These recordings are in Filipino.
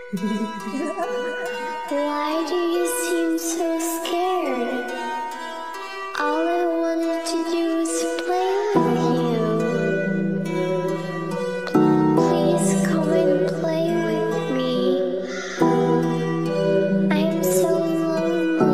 Why do you seem so scared? All I wanted to do was play with you. Please come and play with me. I'm so lonely.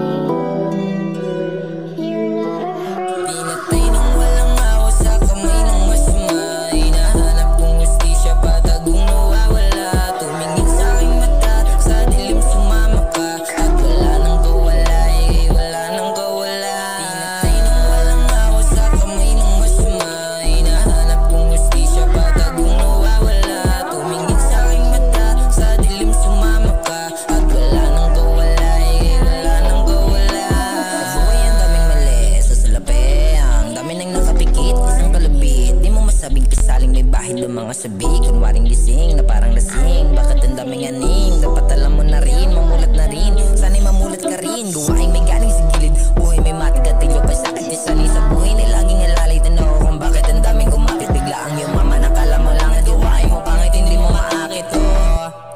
You're not afraid. Pinatay ng walang awa sa kamay ng masama. Hinahanap kong justisya, patagong nawawala. Tumingin sa aking mata, sa dilim sumama ka. At wala nang kawala, wala nang kawala. Pinatay ng walang awa sa kamay ng masama. Hinahanap kong justisya, patagong nawawala. Tumingin sa aking mata, sa dilim sumama ka. At wala nang kawala, wala nang kawala. Sa buhay ang daming mali, sa salapi ang dami nang nakapikit, isang kalabit. Di mo masabing kasaling may bahid ng mga sabi. Kunwaring gising na parang lasing, bakit ang daming aning? Dapat alam mo na rin, mamulat na rin. Sana'y mamulat ka rin, gawain may galing sa gilid. Buhay may matigatilyo pa sakit. Sana'y sa buhay na laging alalay. Tanaw kung bakit ang daming kumapit. Bigla ang iyong mama, nakala mo lang at gawain mo pangit, hindi mo maakit to.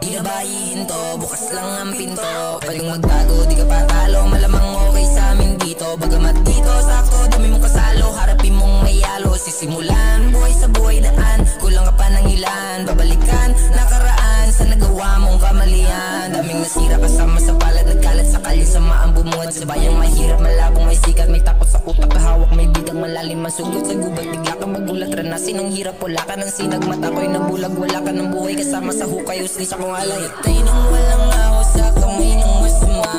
Di ka ba hihinto, bukas lang ang pinto. Pwedeng magbago, di ka patalo. Malamang okay sa amin dito. Bagamat dito, sakto, dami mong kasalo. Harapin mong mayalo, sisimulan. Buhay sa buhay daan, kulang ka pa ng ilan. Babalikan, nakaraan, sa nagawa mong kamalian. Daming nasira kasama sa palad, nagkalat sa kalye. Samaan bumuhat sa bayang mahirap. Malabong may sikat, may takot sa utak. Kahawak may bidang malalim, masugot sa gubat. Bigla kang magulat, ranasin ang hirap. Wala ka ng sinag, mata ko'y nabulag. Wala ka ng buhay kasama sa hukay. Uslis akong alay. Tay nang walang awa sa kamay ng masama.